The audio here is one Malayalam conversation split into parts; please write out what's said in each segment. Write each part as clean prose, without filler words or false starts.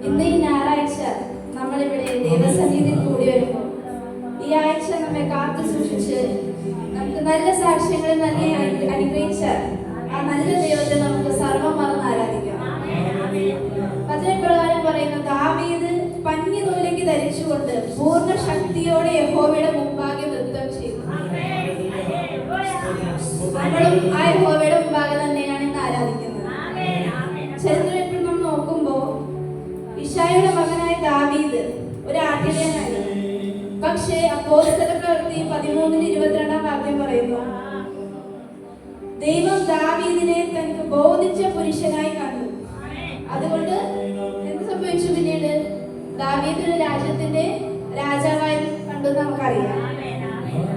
ഇന്ന് ഈ ഞായറാഴ്ച നമ്മളിവിടെ ദൈവസന്നിധിയിൽ കൂടി വരുമ്പോൾ ഈ ആഴ്ച നമ്മെ കാത്തു സൂക്ഷിച്ച് നമുക്ക് നല്ല സാക്ഷ്യങ്ങൾ നൽകി അനുഗ്രഹിച്ച ആ നല്ല ദൈവത്തെ നമുക്ക് സർവ്വം മറന്ന് ആരാധിക്കാം. അതിനെപ്രകാരം പറയുന്ന ദാവീദ് പഞ്ഞി നൂലേക്ക് ധരിച്ചുകൊണ്ട് പൂർണ്ണ ശക്തിയോടെ യഹോവയുടെ മുമ്പാകെ നൃത്തം ചെയ്തു. നമ്മളും ആ യഹോവയുടെ മുമ്പാകെ തന്നെയാണ് ഇന്ന് ആരാധിക്കുന്നത്. ചരിത്രം ഇപ്പോൾ നമ്മൾ നോക്കുമ്പോൾ ഇശായിയുടെ മകനായ ദാവീദ് ഒരു ആട്ടിടയനായിരുന്നു. പക്ഷേ അപ്പോസ്തല പ്രവൃത്തി 13:22 പറയുന്നു, ദൈവം ദാവീദിനെ തനിക്ക് ബോധിച്ച പുരുഷനായി കണ്ടു. അതുകൊണ്ട് എന്ത് സംഭവിച്ചു? പിന്നീട് ദാവീദ് രാജ്യത്തിന്റെ രാജാവായി കണ്ടു നമുക്കറിയാം.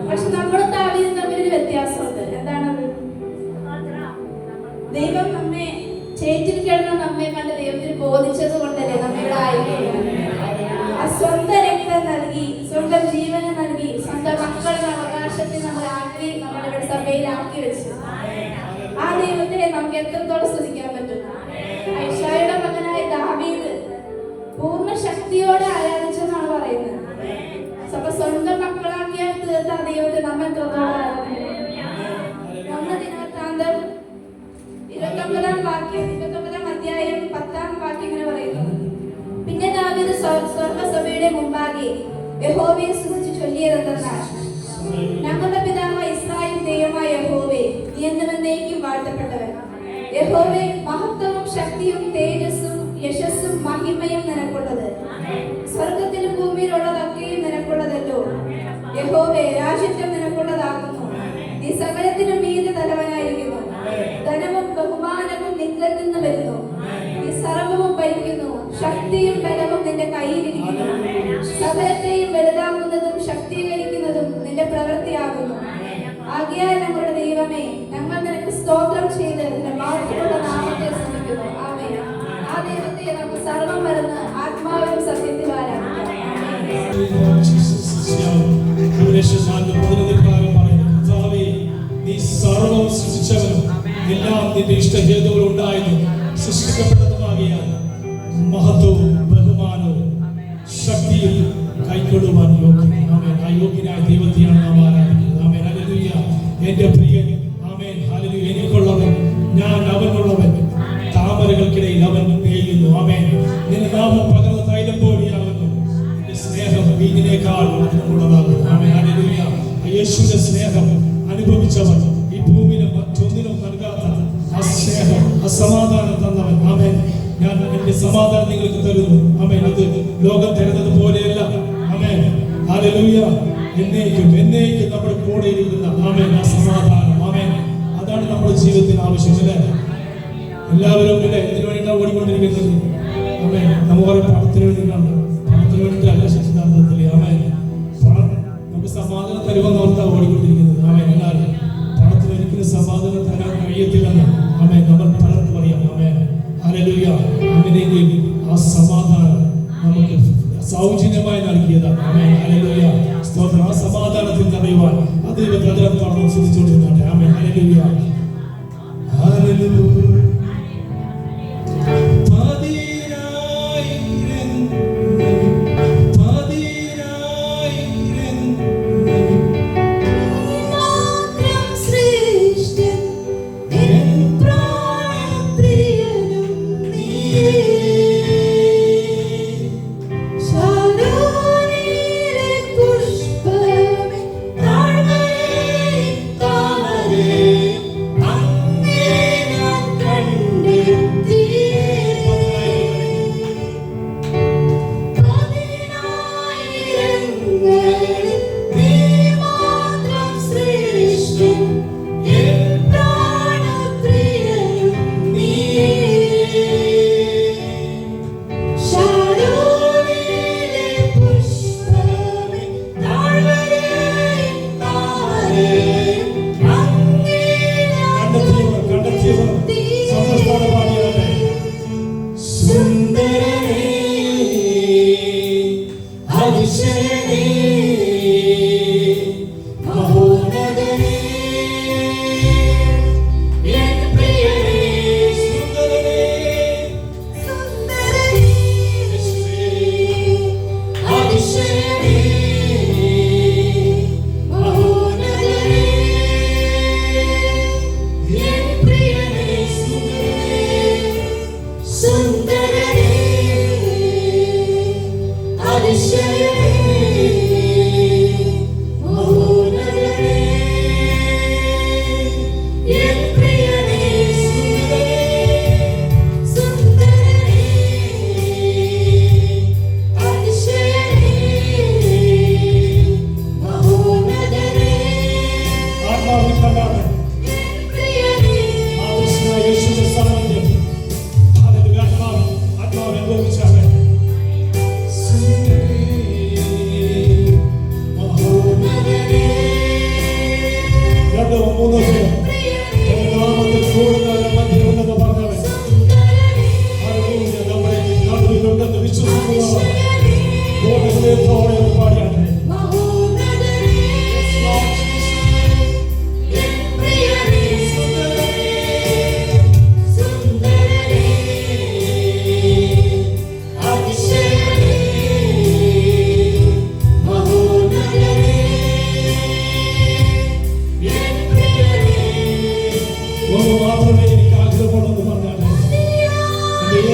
പക്ഷെ നമ്മളും ദാവീദും തമ്മിലൊരു വ്യത്യാസമുണ്ട്. എന്താണത്? ദൈവം നമ്മെ ചേറ്റിൽ കിടന്ന നമ്മെ കണ്ട് ദൈവത്തിന് ബോധിച്ചത് കൊണ്ടല്ലേ നമ്മയുടെ ആയിരിക്കും. സ്വന്തം രക്തം നൽകി, സ്വന്തം ജീവനെ നൽകി, സ്വന്തം മക്കളുടെ അവകാശത്തെ നമ്മളിവിടെ സഭയിലാക്കി വെച്ചു. ആ ദൈവത്തെ നമുക്ക് എത്രത്തോളം സ്തുതിക്കാൻ പറ്റും? ഐശായുടെ മകനായ ദാവീദ് പൂർണ്ണ ശക്തിയോടെ ആരാധിച്ചെന്നാണ് പറയുന്നത്. അപ്പൊ സ്വന്തം മക്കളാക്കിയ തീർത്ത ദൈവത്തെ നമ്മൾ എത്രത്തോളം ആരാധിക്കും? ഒന്ന് ദിനവൃത്താന്തം 29 അധ്യായം 10 ഇങ്ങനെ പറയുന്നു, പിന്നെ ദാവീദ് സ്വർഗ്ഗസഭയുടെ മുമ്പാകെ യഹോവയെ സ്തുതിച്ച് ചൊല്ലിയതെന്നാൽ, ഞങ്ങളുടെ പിതാവായ ഇസ്രായേൽ ദൈവമായ യഹോവേ, നീ എന്നേക്കും വാഴ്ത്തപ്പെട്ടവൻ. യഹോവേ, മഹത്വവും ശക്തിയും തേജസ്സും യശസ്സും മഹിമയും നിനക്കുള്ളത്. സ്വർഗത്തിലും ഭൂമിയിലുള്ളതൊക്കെയും നിനക്കുള്ളതല്ലോ. യഹോവേ, രാജ്യത്വം നിനക്കുള്ളതാകുന്നു. നീ സകലത്തിനും മീതെ തലവനായിരിക്കുന്നു. ധനവും ബഹുമാനവും നിന്നിൽ നിന്ന് വരുന്നു. നീ സർവ്വവും ഭരിക്കുന്നു. ശക്തിയും ബലവും നിന്റെ കയ്യിലിരിക്കുന്നു. സകലത്തെയും വലുതാക്കുന്നതും ശക്തീകരിക്കുന്നതും നിന്റെ പ്രവൃത്തിയാകുന്നു. ആകയാൽ ഞങ്ങളുടെ ദൈവമേ, ഞങ്ങൾ നിനക്ക് സ്തോത്രം ചെയ്ത് നിന്റെ മഹത്വമുള്ള നാമത്തെ സ്തുതിക്കുന്നു. ആമേൻ. ആ ദൈവത്തെ നമുക്ക് സർവ്വം മറന്ന് ആത്മാവിലും സത്യത്തിൽ ആരാധിക്കാം. നീ സർവ്വം സൃഷ്ടിച്ചവനും എല്ലാം നിന്റെ ഇഷ്ടഹേതുക്കൾ ഉണ്ടായതും സൃഷ്ടിക്കപ്പെട്ടതുമാകിയാൽ മഹത്വവും ബഹുമാനവും ശക്തിയും കൈക്കൊള്ളുവാൻ യോഗ്യൻ. ആമേൻ. ആ യോഗ്യനായ ദൈവത്തെയാണ് നാം ആരാധിക്കുന്നത്. ആമേൻ. ഹല്ലേലൂയ. എന്റെ പ്രിയൻ, ആമേൻ, ഹല്ലേലൂയ, എനിക്കുള്ളവൻ, ഞാൻ അവനുള്ളവൻ, താമരകൾക്കിടയിൽ അവൻ മേയുന്നു. ആമേൻ. നിന്റെ നാമം പകർന്ന തൈലം പോലെയാകുന്നു. നിന്റെ സ്നേഹം വീഞ്ഞിനേക്കാൾ മധുരമുള്ളതാകുന്നു. ആമേൻ. ഹല്ലേലൂയ. യേശുവിന്റെ സ്നേഹം അനുഭവിച്ചവൻ, ഈ ഭൂമിയിലെ മറ്റൊന്നിനും നൽകാത്ത ആ സ്നേഹം, ആ സമാധാനം തന്നവൻ. ആമേൻ. ഞാൻ എന്റെ സമാധാനം നിങ്ങൾക്ക് തരുന്നു. ആമേൻ. അത് ലോകം തരുന്നത് പോലെയല്ല. ആമേൻ. ഹല്ലേലൂയ. എന്നേക്കും നമ്മുടെ കൂടെ ഇരിക്കുന്ന, ആമേൻ, ആ സമാധാനം. ആമേൻ. അതാണ് നമ്മുടെ ജീവിതത്തിന് ആവശ്യം. അല്ലേ? എല്ലാവരും ഇല്ലേ ഇതിനു വേണ്ടിയിട്ടാണ് ഓടിക്കൊണ്ടിരിക്കുന്നത്. ആമേൻ. നമുക്ക് പണത്തിന് വേണ്ടിയിട്ടാണ്, പണത്തിന് വേണ്ടിയിട്ടല്ല ശിക്ഷാർത്ഥത്തിൽ. ആമേൻ. പണം നമുക്ക് സമാധാനം തരുമെന്ന് ഓർത്താണ് ഓടിക്കൊണ്ടിരിക്കുന്നത്. ആമേൻ. എല്ലാവരും പണത്തിന് ഒരിക്കലും സമാധാനം തരാൻ കഴിയത്തില്ലെന്ന്, ആമേൻ, നമ്മൾ പലർക്കും അറിയാം. ആമേൻ. ഹല്ലേലൂയ. അങ്ങനെയെങ്കിൽ ആ സമാധാനം നമുക്ക് സൗജന്യമായി നൽകിയതാണ്. ആമേൻ. ഹല്ലേലൂയ. സ്തോത്രം. ആ സമാധാനത്തിൽ നിറയുവാൻ അത് ദൈവം തുറന്ന് ശ്രദ്ധിച്ചുകൊണ്ടിരുന്നാട്ടെ. ആമേൻ. ഹല്ലേലൂയ. ഹല്ലേലൂയ. Shalom, pushpame,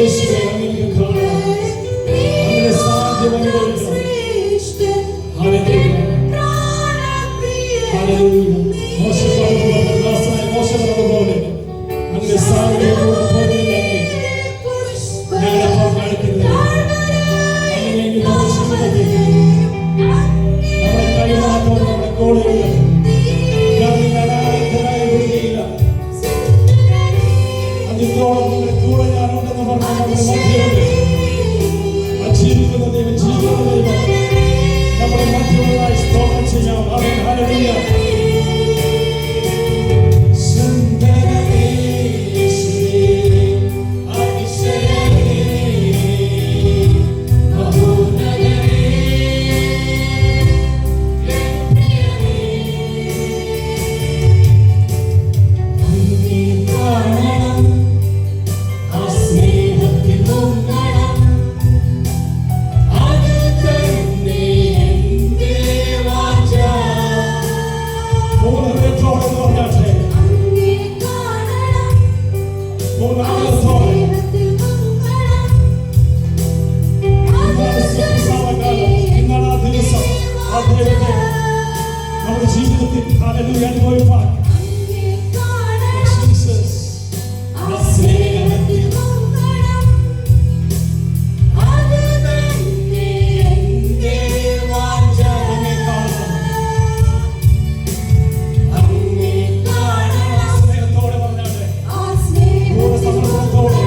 യേശുവേ അങ്ങേക്ക് കാണണം, അങ്ങനെ സാധ്യം അനുഭവിക്കണം. Hallelujah, hallelujah. മോശ പറഞ്ഞതുപോലെ അങ്ങനെ സാധ്യതയോട് പോകുന്നില്ലെങ്കിൽ ഞങ്ങളപ്പോൾ കാണിക്കുന്നത് അങ്ങനെയെങ്കിൽ നമ്മുടെ ജീവിതത്തിൽ നമ്മുടെ കൈമാറ്റവും നമ്മുടെ കോളുകളും അതിനോളം നിങ്ങളുടെ കൂടെ ഞാനുണ്ടെന്ന് പറഞ്ഞ നമ്മുടെ മധ്യമുണ്ട്. ജീവിക്കുന്ന ദൈവം, ജീവിക്കുന്ന ദൈവം നമ്മുടെ മധ്യമുള്ളതായി സ്തോത്രം ചെയ്യാം. ആമേൻ, ഹല്ലേലൂയ. നമ്മുടെ ജീവിതത്തിൽ ഹല്ലേലൂയ അനുഭവിപ്പാൻ ജീസസ് സ്നേഹത്തോടെ പറഞ്ഞാട്ടെ, പൂർണ്ണ സമർപ്പണത്തോടെ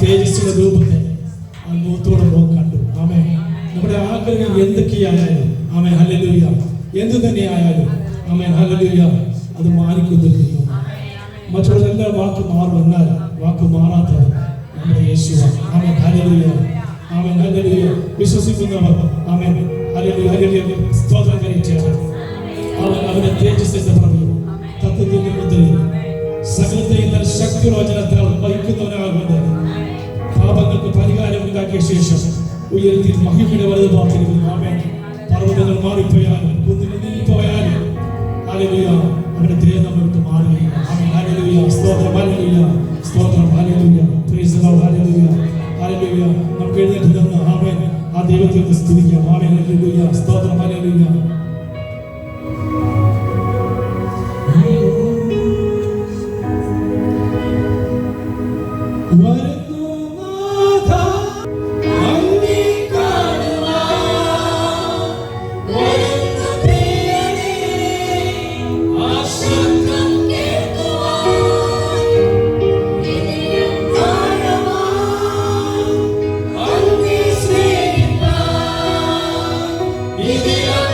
തേജസ്സിന്റെ രൂപത്തെ ആ മുഖത്തോടെ കണ്ടു. ആമേൻ. നമ്മുടെ ആഗ്രഹം എന്തൊക്കെയായാലും ആമേൻ ഹല്ലേലൂയ, എന്ത് തന്നെയായാലും ആമേൻ ഹല്ലേലൂയ, അത് മാനിക്കുന്നു. മറ്റുള്ള എല്ലാ വാക്ക് മാറും, എന്നാൽ വാക്ക് മാറാത്തത് നമ്മുടെ യേശുവാണ്. ആമേൻ ഹല്ലേലൂയ. ആമേൻ. ഹല്ലേലൂയ. വിശ്വസിക്കുന്നവർ ആമേൻ. ഹല്ലേലൂയ. ഹല്ലേലൂയ. സ്തോത്രം കരയറ്റാണ്. അവന്റെ തേജസ്സിന്റെ പ്രഭു തത്വത്തിന്റെ മുദ്രയിൽ സകലത്തെയും തന്റെ ശക്തിരോചനത്താൽ വഹിക്കുന്നവനാകുന്നത് പാപങ്ങൾക്ക് പരിഹാരം ഉണ്ടാക്കിയ ശേഷം ഉയർത്തി മഹിമയുടെ വലുത് പാർത്തിരിക്കുന്നു. ആമേൻ. പർവ്വതങ്ങൾ മാറിപ്പോയാലും കുന്നിന് നീങ്ങിപ്പോയാലും ഹല്ലേലൂയ അവന്റെ ദയ നമ്മൾക്ക് മാറുകയില്ല. ആമേൻ. ഹല്ലേലൂയ. സ്തോത്രം. ഹല്ലേലൂയ. സ്തോത്രം. Hallelujah. Praise the Lord. Hallelujah. Hallelujah. നമുക്ക് എഴുന്നേറ്റ് നിന്ന് ആമേൻ ആ ദൈവത്തെ സ്തുതിക്കാം. ആമേൻ. ഹല്ലേലൂയ. സ്തോത്രം. ഹല്ലേലൂയ. വരുന്നു നാഥാ അങ്ങേ കാണുവാൻ, വരുന്നു പ്രിയനേ ആ ശബ്ദം കേൾക്കുവാൻ, ഇതിലും ആഴമായി അങ്ങേ സ്നേഹിപ്പാൻ, ഇതിലും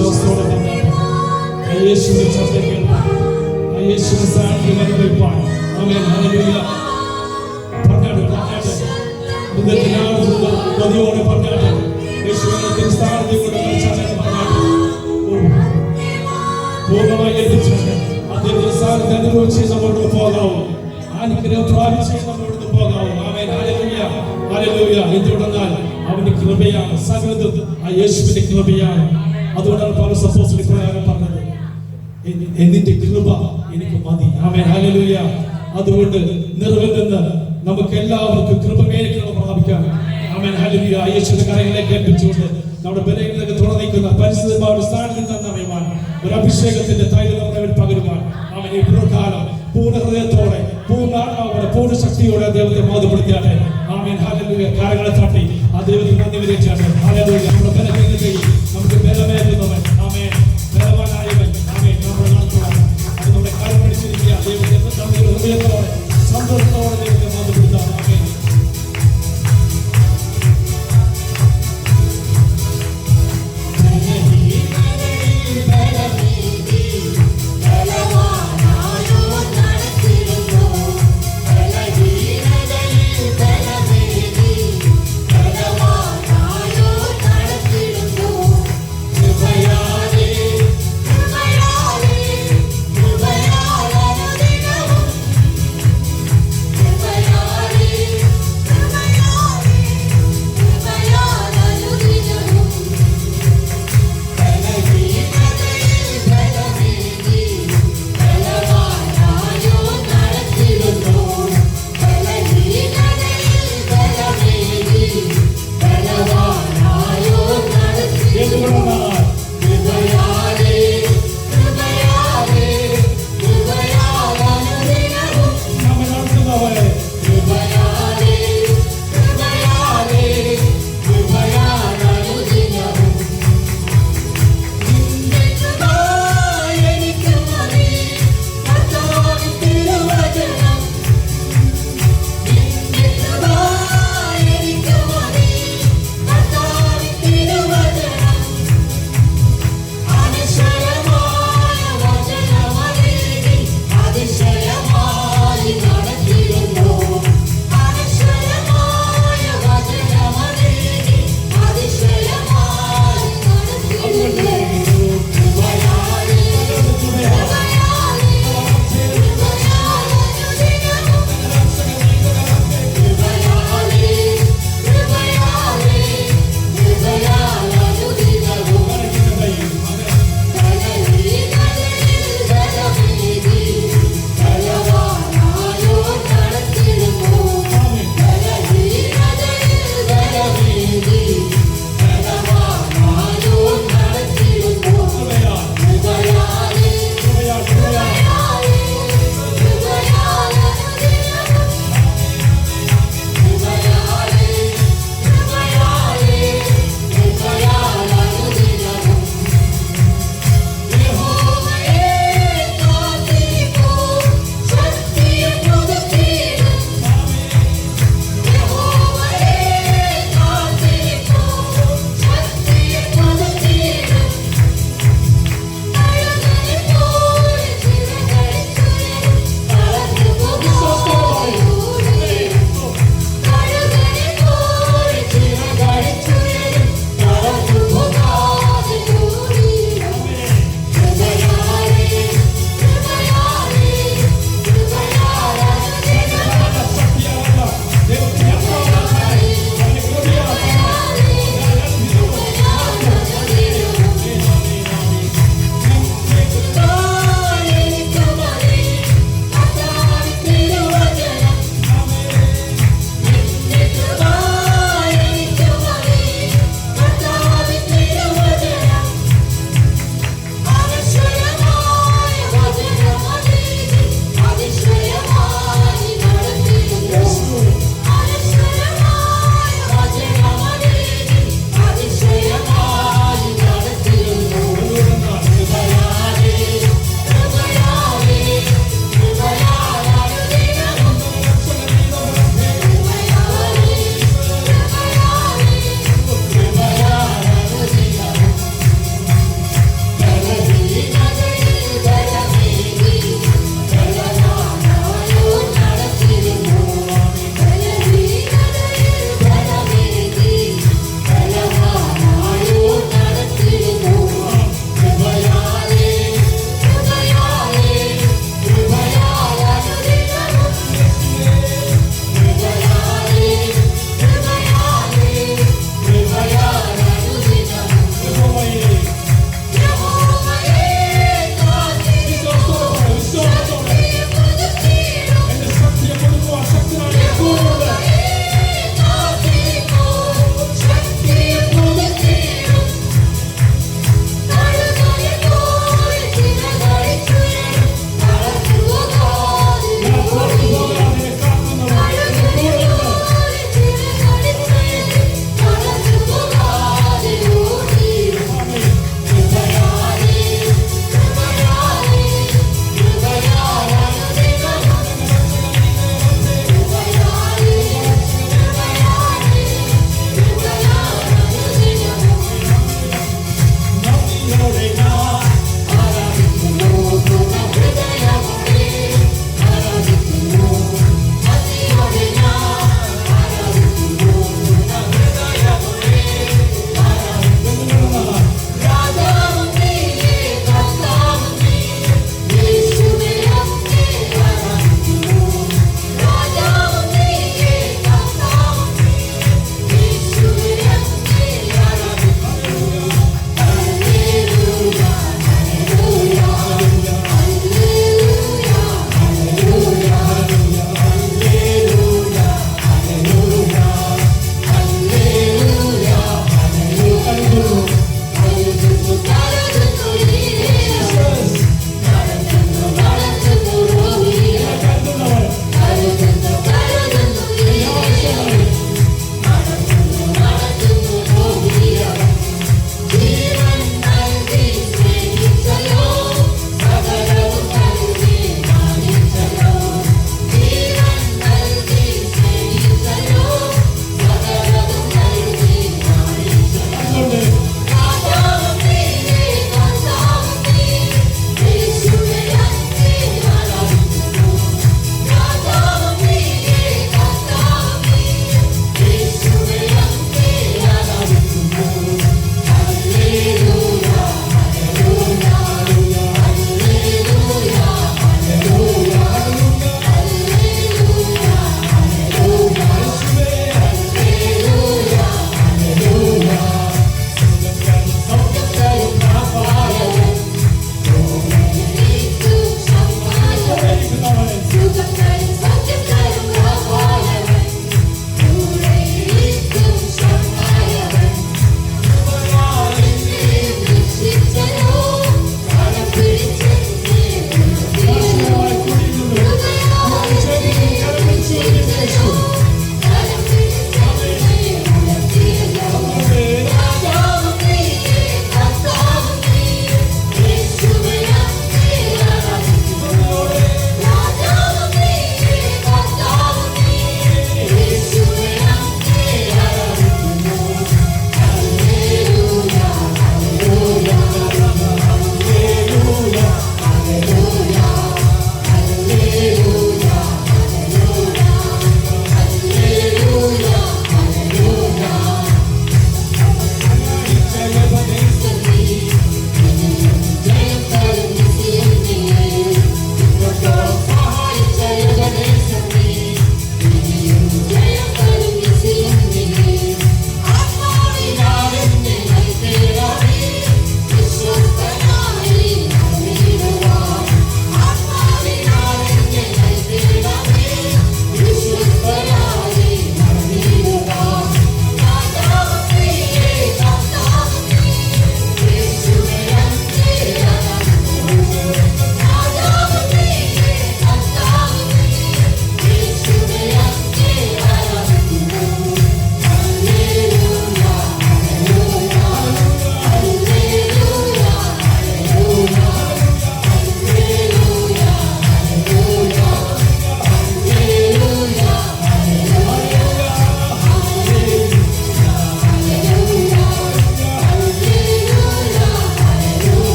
വിശ്വാസത്തോടെ വന്നാട്ടെ. യേശുവിന്റെ ശബ്ദം കേൾപ്പാൻ, യേശുവിന്റെ സാന്നിധ്യം അനുഭവിപ്പാൻ. ആമേൻ. ഹല്ലേലൂയ. പറഞ്ഞാട്ടെ, പറഞ്ഞാട്ടെ. ഹൃദയത്തിനകത്തുനിന്ന് കൊതിയോടെ പറഞ്ഞാട്ടെ. യേശുവിന്റെ തിരുസാന്നിധ്യം കൊണ്ട് നിറച്ചാട്ടെ പറഞ്ഞാട്ടെ. പൂർണ്ണമായി ഏൽപ്പിച്ചാട്ടെ. അദ്ദേഹത്തിന്റെ സാന്നിധ്യം അനുഭവിച്ച് നമ്മളോട് പോകാവൂ. അനുഗ്രഹം പ്രാപിച്ച് നമ്മളോട് പോകാവൂ. ആമേൻ. ഹല്ലേലൂയ. ഹല്ലേലൂയ. എന്തുകൊണ്ടെന്നാൽ അവന്റെ കൃപയാണ്, സകലതും ആ യേശുവിന്റെ കൃപയാണ്. അതുകൊണ്ടാണ് പൗലോസ് അപ്പോസ്തലൻ ഇപ്രകാരം പറഞ്ഞത്, എന്നിന്റെ കൃപ എനിക്ക് മതി. ആമേൻ. ഹല്ലേലൂയ. അതുകൊണ്ട് നിറവിൽ നിന്ന് നമുക്ക് എല്ലാവർക്കും കൃപ പ്രാപിക്കാം. ആമേൻ. ഹല്ലേലൂയ. യേശുവിന്റെ കരങ്ങളിലേക്ക് ഏൽപ്പിച്ചുകൊണ്ട് നമ്മുടെ ബലഹീനതകൾ തുറന്നിരിക്കുന്ന പരിശുദ്ധമായ സ്ഥാനത്തിൽ തന്നറിയുവാൻ ഒരു അഭിഷേകത്തിന്റെ തൈലം നമ്മുടെ പകരുവാൻ. ആമേൻ. ഈ പുറക്കാലം പൂർണ്ണ ഹൃദയത്തോടെ, പൂർണ്ണ ആത്മാവോടെ, പൂർണ്ണ ശക്തിയോടെ ദൈവത്തെ ബോധപ്പെടുത്തിയാട്ടെ. ആമേൻ. ഹല്ലേലൂയ. കരങ്ങളെ തട്ടി ആ ദൈവത്തിന് നന്ദി വിളിച്ചാട്ടെ. ഹല്ലേലൂയ. നമ്മുടെ ബലഹീനതയിൽ നമുക്ക് ബലമേറുന്നവൻ, ആമേൻ, ബലവാനായവൻ, ആമേൻ, നമ്മുടെ നടത്തുവാൻ അത് നമ്മുടെ കാര്യം പിടിച്ചിരിക്കുക. ദൈവത്തെ നമ്മുടെ ഹൃദയത്തോടെ, സന്തോഷത്തോടെ ദൈവത്തെ ബോധപ്പെടുത്താം. ആമേൻ.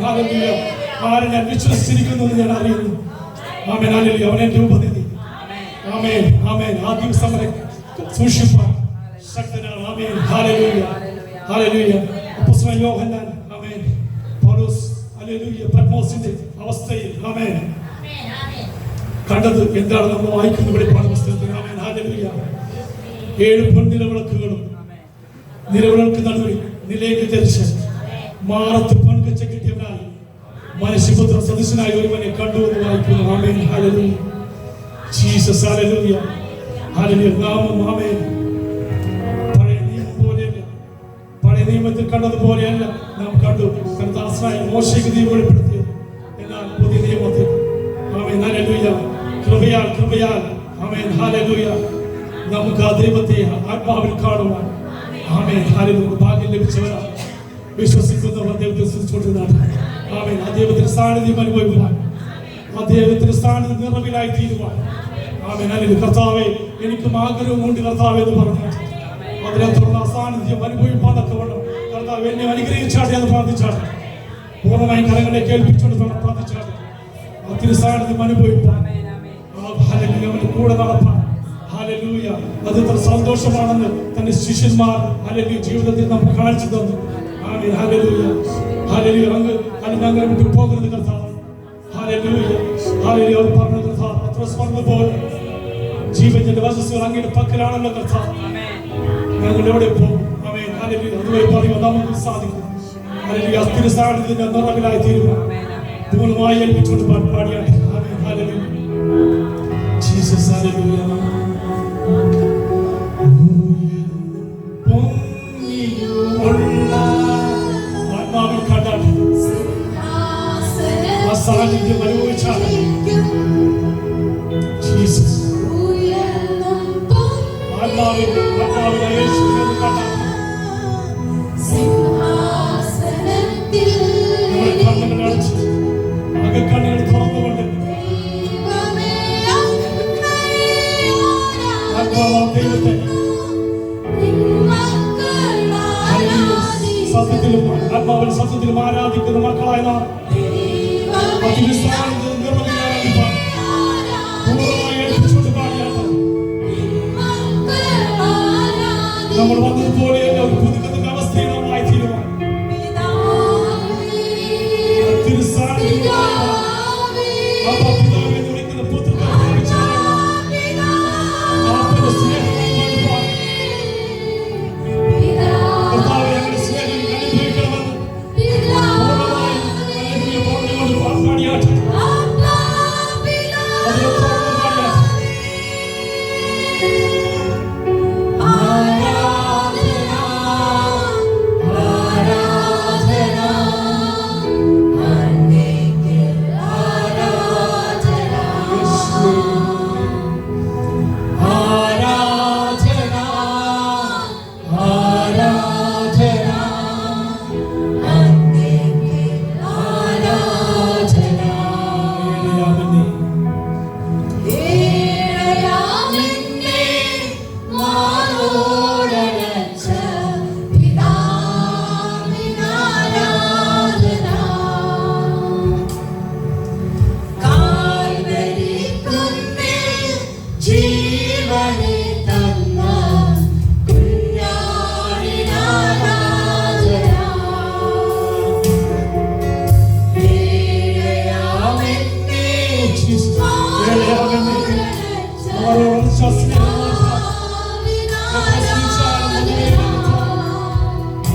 ഹല്ലേലൂയ. ആരെ ഞാൻ വിശ്വസിച്ചിരിക്കുന്നു എന്ന് ഞാൻ അറിയുന്നു. ആമേൻ. ഹല്ലേലൂയ. അവൻ എന്റെ ഉപനിധി. ആമേൻ. ആമേൻ. ആ ദിവസം വരെ സൂക്ഷിപ്പാൻ ശക്തനാണ്. ആമേൻ. ഹല്ലേലൂയ. ഹല്ലേലൂയ. അപ്പോസ്തലൻ യോഹന്നാൻ ആമേൻ പൗലോസ് ഹല്ലേലൂയ പത്മോസിന്റെ അവസ്ഥയിൽ ആമേൻ കണ്ടത് എന്താണ് നമ്മൾ വായിക്കുന്ന വെളിപ്പാട് പുസ്തകത്തിൽ. ആമേൻ. ഹല്ലേലൂയ. 7 പൊൻനിലവിളക്കുകളും നിലവിളക്ക് നടുവിൽ നിലയ്ക്ക് ധരിച്ച് മാറത്ത് പങ്കച്ച കിട്ടിയവനായി മനുഷ്യപുത്ര സദൃശനായ ഒരുവനെ കണ്ടു എന്ന് വായിക്കുന്നു. ആമേൻ. ഹല്ലേലൂയ. ജീസസ്. ഹല്ലേലൂയ. ഹല്ലേലൂയ. നാമം ആമേൻ. പഴയ നിയമം പോലെയല്ല, പഴയ നിയമത്തിൽ കണ്ടതുപോലെയല്ല നാം കണ്ടു. കർത്താവായ മോശയ്ക്ക് ദൈവം വെളിപ്പെടുത്തിയത്. എന്നാൽ പുതിയ നിയമത്തിൽ ആമേൻ. ഹല്ലേലൂയ. കൃപയാൽ ആമേൻ. ഹല്ലേലൂയ. നമുക്ക് ആ ദൈവത്തെ ആത്മാവിൽ കാണുവാൻ ആമേൻ. ഹല്ലേലൂയ. ഭാഗ്യം ലഭിച്ചവരാണ് വിശ്വസിക്കുന്നവർ ദൈവത്തെ സ്തുതിച്ചുകൊണ്ടിരുന്നാണ്. ആമേൻ. ആ ദൈവത്തിന്റെ സാന്നിധ്യം അനുഭവിക്കുവാൻ, ആ ദൈവത്തിന്റെ സാന്നിധ്യം നിറവിലായി തീരുവാൻ ആമേൻ. ഹല്ലേലൂയ. കർത്താവേ എനിക്കും ആഗ്രഹമുണ്ട് കർത്താവേ എന്ന് പറഞ്ഞു അതിനകത്തുള്ള സാന്നിധ്യം അനുഭവിപ്പാതൊക്കെ വേണം. കർത്താവ് എന്നെ അനുഗ്രഹിച്ചാട്ടെ എന്ന് പ്രാർത്ഥിച്ചാട്ടെ. പൂർണ്ണമായി കരങ്ങളെ കേൾപ്പിച്ചുകൊണ്ട് പ്രാർത്ഥിച്ചാട്ടെ. ആ തിരുസാന്നിധ്യം അനുഭവിപ്പാൻ ഹല്ലേലൂയ അവന്റെ കൂടെ നടപ്പാൻ ഹല്ലേലൂയ. അത് എത്ര സന്തോഷമാണെന്ന് തന്റെ ശിഷ്യന്മാർ ഹല്ലേലൂയ ജീവിതത്തിൽ നമുക്ക് കാണിച്ചു തന്നു. ആമേൻ. ഹല്ലേലൂയ. ഹല്ലേലൂയ. അങ്ങനെ വിട്ടു പോകരുത് കർത്താവ്. ഹല്ലേലൂയ. ഹല്ലേലൂയ. അവർ പറഞ്ഞ കർത്താവ് പത്രോസ് പറഞ്ഞതുപോലെ ജീവന്റെ വചസ്സുകൾ അങ്ങയുടെ പക്കലാണല്ലോ കർത്താവ്. ഞങ്ങൾ എവിടെ പോകും? ആമേൻ. ഹല്ലേലൂയ. അതുവഴി പറയുവാൻ നമുക്ക് സാധിക്കും. ഹല്ലേലൂയ. അസ്ഥിര സാന്നിധ്യത്തിന്റെ നിറവിലായി തീരുവാൻ പൂർണ്ണമായി ഏൽപ്പിച്ചുകൊണ്ട് പാടിയാട്ടെ. ആമേൻ. ഹല്ലേലൂയ. ജീസസ്. ഹല്ലേലൂയ. ആത്മാവിൽ കണ്ടാട്ടെ. ആ സാന്നിധ്യം അനുഭവിച്ചാട്ടെ. ജീസസ്. ആത്മാവിൽ യേശുവിനെ കണ്ടാട്ടെ. നമ്മുടെ കണ്ണുകൾ അടച്ച് അകക്കണ്ണുകൾ തുറന്നുകൊണ്ട് ദൈവത്തെ സത്യത്തിലും ആത്മാവിൽ സത്യത്തിലും ആരാധിക്കുന്ന മക്കളായ നാം നമ്മൾ വന്നതുപോലെ ഒരു പുതുക്കുന്ന അവസ്ഥയിലുമായി തീരുവാൻ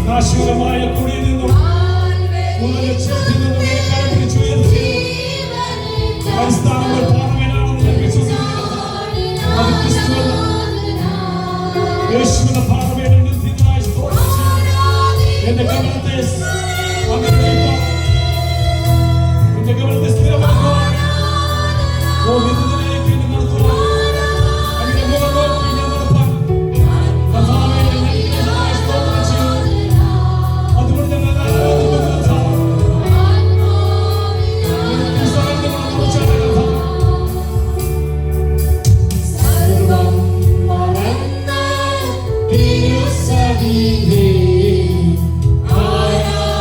നാശൂരമായ കുടിയിൽ നിന്നും അടിസ്ഥാനങ്ങൾ പാറമേലാണെന്ന് ഞാൻ വിശ്വസിക്കുന്നു. അത് ക്രിസ്തുവല്ല. യേശുവിന്റെ പാറമേലിൽ നിത്യമായി എന്റെ ഗമനത്തെ എന്റെ ഗമനത്തെ സ്ഥിരമാക്കുവാൻ നിത്യത്തിലേക്ക് എന്നെ നടത്തുവാൻ അങ്ങനെ മുഖം നോക്കി ഞാൻ നടപ്പാൻ കർത്താവേ നിത്യമായി സ്തോത്രം ചെയ്യുന്നു. അതുകൊണ്ട് ഞങ്ങൾ സർവം മറന്ന തിരുസന്നിധിയിൽ ആരാധന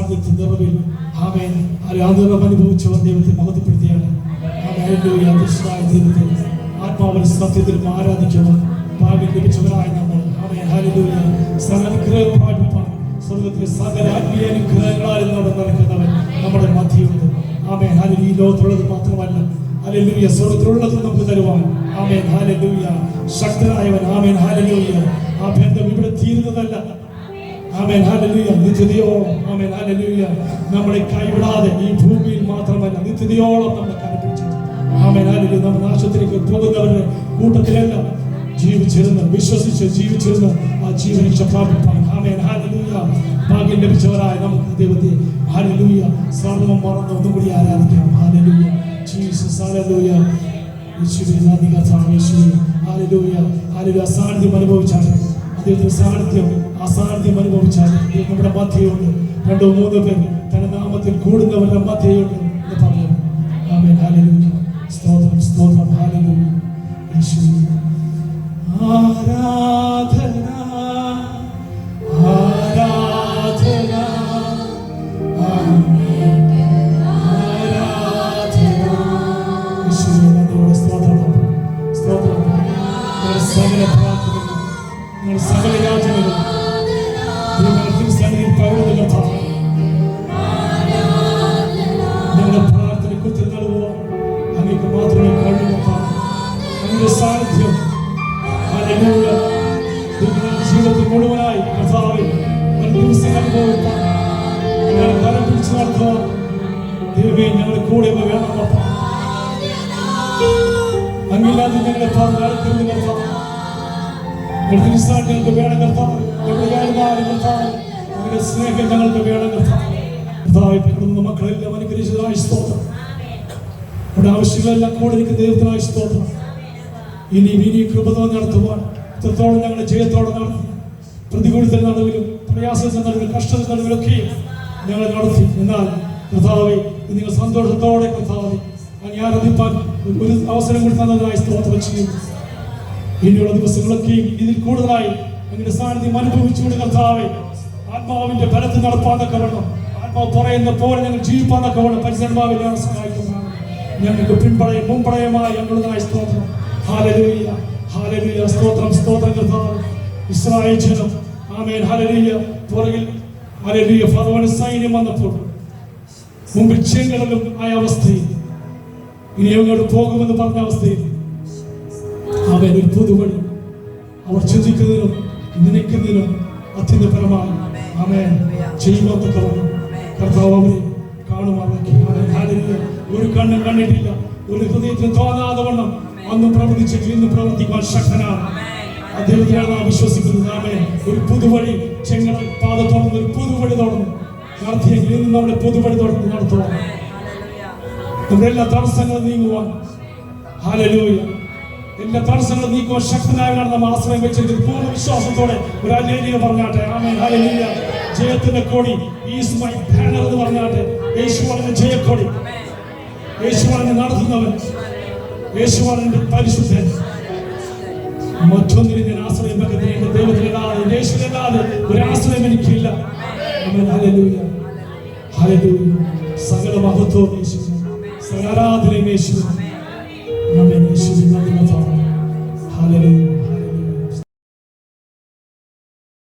സാന്നിധ്യ നിറവിൽ ആമേൻ ആ നിറം അനുഭവിച്ചവർ ദൈവത്തെ മഹത്വപ്പെടുത്തിയാണ്. ഹല്ലേലൂയ. അതിശയമായ ദൈവത്തെ ആത്മാവിൽ സത്യത്തിലും ആരാധിക്കുവാൻ ഭാഗ്യം ലഭിച്ചവരായി നമ്മൾ ആമേൻ ഹല്ലേലൂയ. സകലനുഗ്രഹം പ്രാപിപ്പാൻ സ്വർഗ്ഗത്തിലെ സകല ആത്മീയ അനുഗ്രഹങ്ങളാൽ നടക്കുന്നവൻ നമ്മുടെ മധ്യമുണ്ട്. Amen hallelujah. ഈ ലോകത്തുള്ളത് മാത്രമല്ല ഹല്ലേലൂയ സ്വർഗ്ഗത്തിലുള്ളത് നമുക്ക് തരുവാൻ ആമേൻ ഹല്ലേലൂയ ശക്തനായവൻ. Amen hallelujah. ആ ബന്ധം ഇവിടെ തീരുന്നതല്ല. Amen hallelujah. നിത്യതയോളം ആമേൻ ഹല്ലേലൂയ നമ്മളെ കൈവിടാതെ ഈ ഭൂമിയിൽ മാത്രമല്ല നിത്യതയോളം നമ്മളെ കരപിടിച്ചു. Amen hallelujah. നമ്മൾ നാശത്തിലേക്ക് പോകുന്നവരുടെ കൂട്ടത്തിലെല്ലാം ജീവിച്ചിരുന്ന വിശ്വസിച്ച് ജീവിച്ചിരുന്ന ആ ജീവനിച്ച പ്രാപിപ്പാൻ ആമേൻ ഹല്ലേലൂയ ഭാഗ്യം ലഭിച്ചവരായ നമുക്ക് ദൈവത്തെ ഹല്ലേലൂയ സർവ്വം മറന്ന് ഒന്നുകൂടി ആരാധിക്കാം. Hallelujah Jesus hallelujah. യേശുവേ നന്ദി കർത്താവേ. യേശുവേ ഹല്ലേലൂയ. ഹല്ലേലൂയ. സാന്നിധ്യം അനുഭവിച്ചാണ് അദ്ദേഹത്തിന്റെ സാന്നിധ്യം അനുഭവിച്ചാൽ നമ്മുടെ മധ്യയുണ്ട്. 2-3 പേർ തന്റെ നാമത്തിൽ കൂടുന്നവരുടെ മധ്യയുണ്ട് എന്ന് പറഞ്ഞു. Amen hallelujah. സ്തോത്രം സ്തോത്രം ഹല്ലേലൂയ. യേശുവേ ആരാധന ആരാധന അങ്ങേക്ക് ആരാധന. യേശുവേ നന്ദിയോടെ സ്തോത്രം സ്തോത്രം. സകല പ്രാർത്ഥനകളും സകല യാചനകളും സന്നിധിയിൽ പകരുന്ന ഞങ്ങളുടെ പ്രാർത്ഥനയ്ക്ക് ഉത്തരം നൽകുവാൻ അങ്ങേക്ക് മാത്രമേ കഴിയുക. അങ്ങയുടെ സാന്നിധ്യം ഹല്ലേലൂയ ജീവിതത്തിൽ മുഴുവനായി കർത്താവേ ദിവസം അനുഭവിക്കാൻ ഞങ്ങളെ കരം പിടിച്ചു നടത്തുവാൻ ദൈവമേ ഞങ്ങളുടെ കൂടെ വേണം. അങ്ങില്ലാതെ ഞങ്ങളെ നടത്തുന്ന ഞങ്ങൾക്ക് വേണം കർത്താവ്. ഞങ്ങളുടെ സ്നേഹം ഞങ്ങൾക്ക് വേണം കർത്താവ്. മക്കളെല്ലാം അനുഗ്രഹിച്ചതായ സ്തോത്രം. നമ്മുടെ ആവശ്യങ്ങളെല്ലാം കൂടെ എനിക്ക് ദൈവത്തിനായ സ്തോത്രം. ഇനി കൃപ നടത്തുവാൻ ഇത്രത്തോളം ഞങ്ങളുടെ ജയത്തോടെ നടത്തി പ്രതികൂലത്തിൽ നടുവിലും പ്രയാസത്തിൽ നടുവിലും കഷ്ടത്തിൽ നടുവിലൊക്കെ ഞങ്ങളെ നടത്തി. എന്നാൽ കർത്താവെ നിങ്ങൾ സന്തോഷത്തോടെ കർത്താവെ അങ്ങ് ആരാധിപ്പാൻ ഒരു അവസരം കൂടി തന്നതായി സ്തോത്രം ചെയ്യുന്നു. ഇനിയുള്ള ദിവസങ്ങളൊക്കെയും ഇതിൽ കൂടുതലായി അങ്ങയുടെ സാന്നിധ്യം അനുഭവിച്ചുകൊണ്ട് കർത്താവെ ആത്മാവിന്റെ ബലത്തിൽ നടപ്പാന്നൊക്കെ വേണം. ആത്മാവ് പറയുന്ന പോലെ ഞങ്ങൾ ജീവിപ്പാന്നൊക്കെ വേണം. പരിശുദ്ധാത്മാവിനെ ഞങ്ങളെ സഹായിക്കുന്നതാണ്. ഞങ്ങൾക്ക് പിൻപടയും മുൻപടയുമായി ഞങ്ങളുടേതായ സ്തോത്രം. Hallelujah hallelujah. സ്തോത്രം സ്തോത്രം കർത്താവേ. ഇസ്രായേൽ ജനം ആമേൻ ഹല്ലേലൂയ പുറകിൽ ഹല്ലേലൂയ ഫറവോന്റെ സൈന്യം വന്നപ്പോൾ മുമ്പിൽ ചെങ്കടലും ആയ അവസ്ഥയിൽ ഇനി അങ്ങോട്ട് പോകുമെന്ന് പറഞ്ഞ അവസ്ഥയിൽ ആമേൻ ഒരു പുതുവഴി അവർ ചിന്തിക്കുന്നതിനും നനയ്ക്കുന്നതിനും അത്യന്തപരമായി ആമേൻ ചെയ്യുവാനൊക്കെ കർത്താവ് അവരെ കാണുമാറാക്കി. ഹല്ലേലൂയ. ഒരു കണ്ണും കണ്ടിട്ടില്ല, ഒരു ഹൃദയത്തിന് തോന്നാതെ വണ്ണം അന്നും പ്രവർത്തിച്ചെങ്കിൽ ഇന്ന് പ്രവർത്തിക്കാൻ ശക്തനാണ്. അദ്ദേഹത്തിനാണ് നാം വിശ്വസിക്കുന്നത്. ആമേൻ. ഒരു പുതുവഴി ചെങ്കടൽ പാത തുറന്ന് ഒരു പുതുവഴി തുറന്ന് നടത്തിയെങ്കിൽ ഇന്ന് നമ്മുടെ പുതുവഴി തുറന്ന് നടത്തുവാൻ നമ്മുടെ എല്ലാ തടസ്സങ്ങളും നീങ്ങുവാൻ ഹല്ലേലൂയ എല്ലാ തടസ്സങ്ങളും നീക്കുവാൻ ശക്തനായവനാണ് നാം ആശ്രയം വെച്ചെങ്കിൽ പൂർണ്ണ വിശ്വാസത്തോടെ ഒരു ഹല്ലേലൂയ പറഞ്ഞാട്ടെ. Amen hallelujah. ജയത്തിന്റെ കൊടി ഈസ് മൈ ബാനർ എന്ന് പറഞ്ഞാട്ടെ. യേശുവാണ് ജയക്കൊടി, യേശുവാണ് നടത്തുന്നവൻ, യേശുവാണ് എന്റെ പരിശുദ്ധൻ. മറ്റൊന്നിനും ഞാൻ ആശ്രയം വെക്കത്തില്ല. എന്റെ ദൈവത്തിനല്ലാതെ യേശുവിനല്ലാതെ ഒരു ആശ്രയം എനിക്കില്ല. Hallelujah hallelujah. സകല മഹത്വവും യേശുവിന്, സകല ആരാധനയും യേശുവിന്. ആമേൻ. യേശുവിനെ നന്ദി. ഹല്ലേലൂയ.